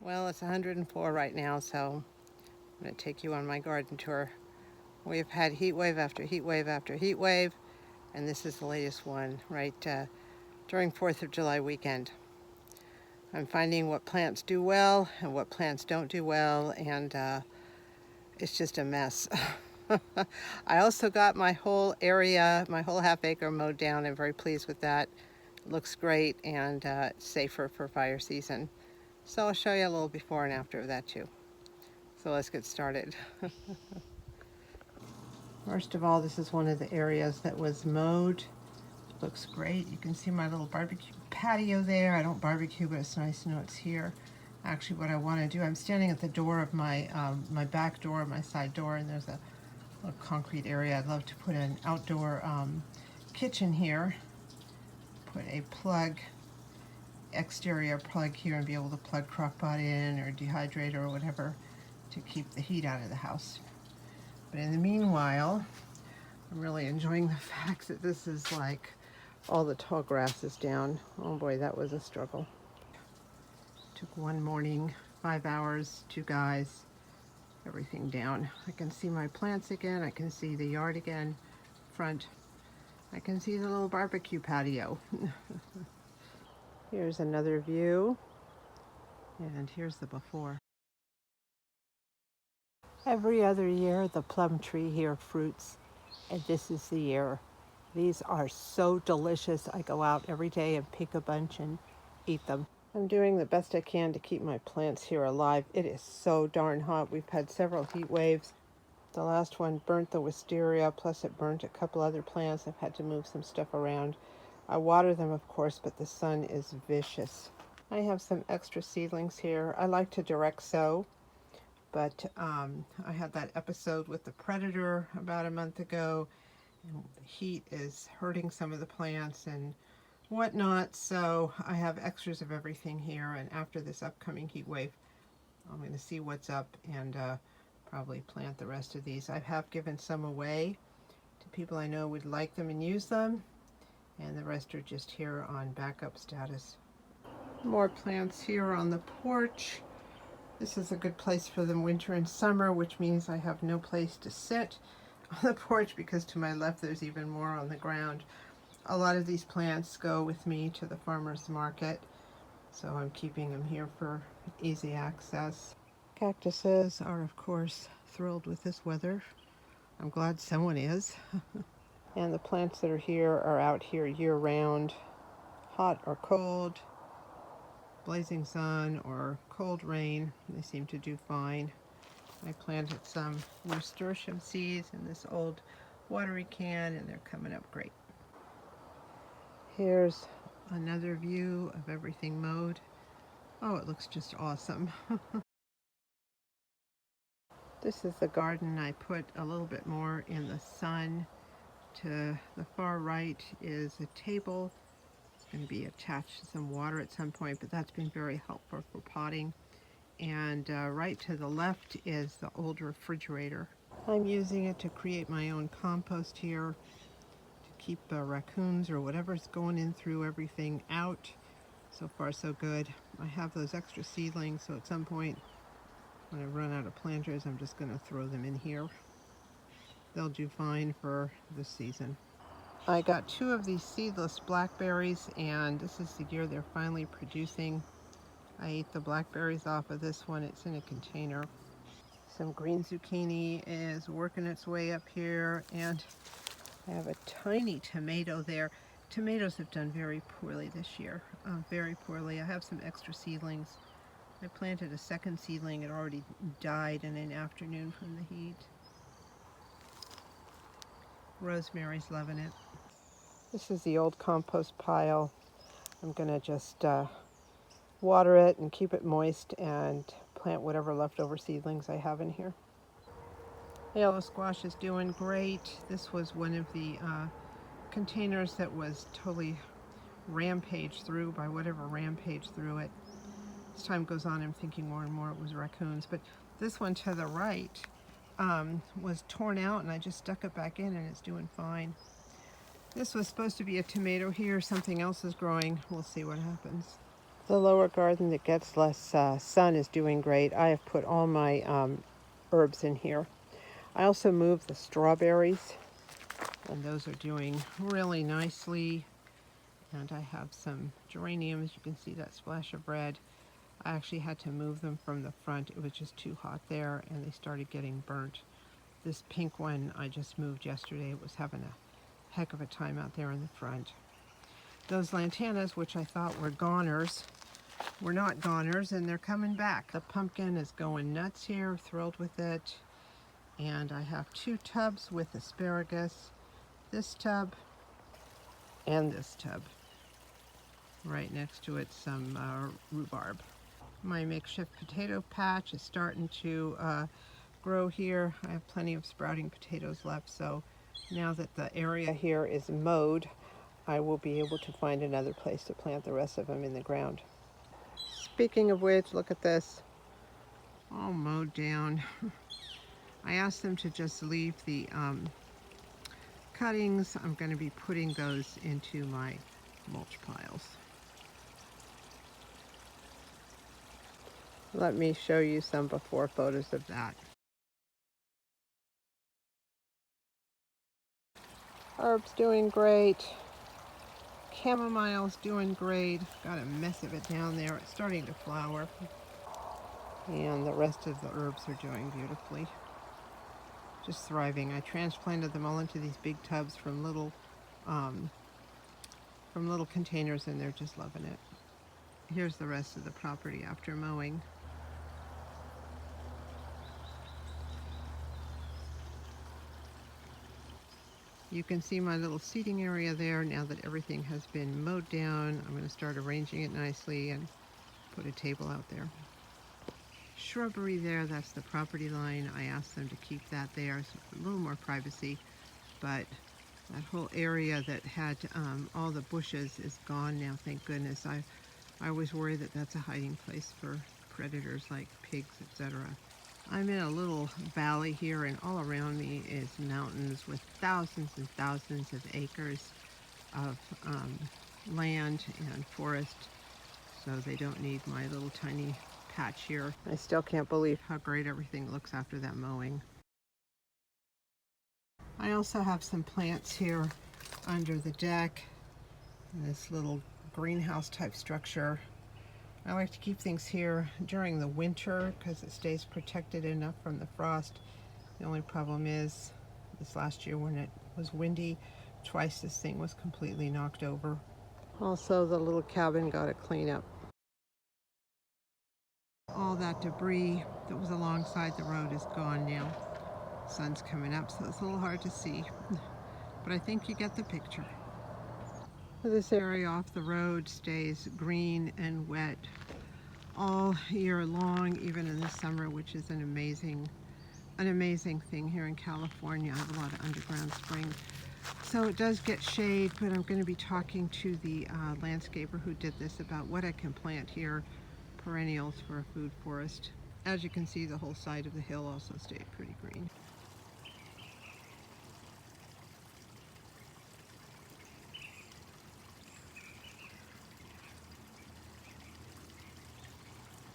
Well, it's 104 right now, so I'm going to take you on my garden tour. We've had heat wave after heat wave after heat wave, and this is the latest one right during 4th of July weekend. I'm finding what plants do well and what plants don't do well, and it's just a mess. I also got my whole area, my whole half acre mowed down. I'm very pleased with that. It looks great, and it's safer for fire season. So I'll show you a little before and after of that too. So let's get started. First of all, this is one of the areas that was mowed. Looks great. You can see my little barbecue patio there. I don't barbecue, but it's nice to know it's here. Actually, what I want to do, I'm standing at the door of my my back door, my side door, and there's a little concrete area. I'd love to put an outdoor kitchen here. Put a plug, exterior plug here, and be able to plug crockpot in or dehydrator or whatever to keep the heat out of the house. But in the meanwhile, I'm really enjoying the fact that this is like all the tall grass is down. Oh boy, that was a struggle. Took one morning, 5 hours, 2 guys, everything down. I can see my plants again. I can see the yard again, front. I can see the little barbecue patio. Here's another view, and here's the before. Every other year, the plum tree here fruits, and this is the year. These are so delicious. I go out every day and pick a bunch and eat them. I'm doing the best I can to keep my plants here alive. It is so darn hot. We've had several heat waves. The last one burnt the wisteria, plus it burnt a couple other plants. I've had to move some stuff around. I water them, of course, but the sun is vicious. I have some extra seedlings here. I like to direct sow, but I had that episode with the predator about a month ago. And the heat is hurting some of the plants and whatnot, so I have extras of everything here, and after this upcoming heat wave, I'm going to see what's up and probably plant the rest of these. I have given some away to people I know would like them and use them, and the rest are just here on backup status. More plants here on the porch. This is a good place for them winter and summer, which means I have no place to sit on the porch because to my left there's even more on the ground. A lot of these plants go with me to the farmer's market, so I'm keeping them here for easy access. Cactuses are, of course, thrilled with this weather. I'm glad someone is. And the plants that are here are out here year-round, hot or cold, blazing sun or cold rain. They seem to do fine. I planted some nasturtium seeds in this old watery can, and they're coming up great. Here's another view of everything mowed. Oh, it looks just awesome. This is the garden. I put a little bit more in the sun. To the far right is a table. It's going to be attached to some water at some point, but that's been very helpful for potting. And right to the left is the old refrigerator. I'm using it to create my own compost here, to keep raccoons or whatever's going in through everything out. So far so good. I have those extra seedlings, so at some point when I run out of planters, I'm just going to throw them in here. They'll do fine for this season. I got 2 of these seedless blackberries, and this is the year they're finally producing. I ate the blackberries off of this one. It's in a container. Some green zucchini is working its way up here, and I have a tiny tomato there. Tomatoes have done very poorly this year, very poorly. I have some extra seedlings. I planted a second seedling. It already died in an afternoon from the heat. Rosemary's loving it. This is the old compost pile. I'm going to just water it and keep it moist and plant whatever leftover seedlings I have in here. Yellow squash is doing great. This was one of the containers that was totally rampaged through by whatever rampaged through it. As time goes on, I'm thinking more and more it was raccoons, but this one to the right was torn out, and I just stuck it back in and it's doing fine. This was supposed to be a tomato here. Something else is growing. We'll see what happens. The lower garden that gets less sun is doing great. I have put all my herbs in here. I also moved the strawberries, and those are doing really nicely. And I have some geraniums. You can see that splash of red. I actually had to move them from the front. It was just too hot there, and they started getting burnt. This pink one I just moved yesterday. It was having a heck of a time out there in the front. Those lantanas, which I thought were goners, were not goners, and they're coming back. The pumpkin is going nuts here, thrilled with it. And I have 2 tubs with asparagus, this tub and this tub. Right next to it, some rhubarb. My makeshift potato patch is starting to grow here. I have plenty of sprouting potatoes left, so now that the area here is mowed, I will be able to find another place to plant the rest of them in the ground. Speaking of which, look at this. All mowed down. I asked them to just leave the cuttings. I'm going to be putting those into my mulch piles. Let me show you some before photos of that. Herb's doing great. Chamomile's doing great. Got a mess of it down there. It's starting to flower. And the rest of the herbs are doing beautifully. Just thriving. I transplanted them all into these big tubs from little containers, and they're just loving it. Here's the rest of the property after mowing. You can see my little seating area there. Now that everything has been mowed down, I'm going to start arranging it nicely and put a table out there. Shrubbery there, that's the property line. I asked them to keep that there, so a little more privacy, but that whole area that had all the bushes is gone now, thank goodness. I always worry that that's a hiding place for predators like pigs, etc. I'm in a little valley here, and all around me is mountains with thousands and thousands of acres of land and forest, so they don't need my little tiny patch here. I still can't believe how great everything looks after that mowing. I also have some plants here under the deck in this little greenhouse type structure. I like to keep things here during the winter because it stays protected enough from the frost. The only problem is this last year when it was windy, twice this thing was completely knocked over. Also, the little cabin got a clean up. All that debris that was alongside the road is gone now. Sun's coming up, so it's a little hard to see, but I think you get the picture. This area off the road stays green and wet all year long, even in the summer, which is an amazing thing here in California. I have a lot of underground springs, so it does get shade, but I'm going to be talking to the landscaper who did this about what I can plant here, perennials for a food forest. As you can see, the whole side of the hill also stayed pretty green.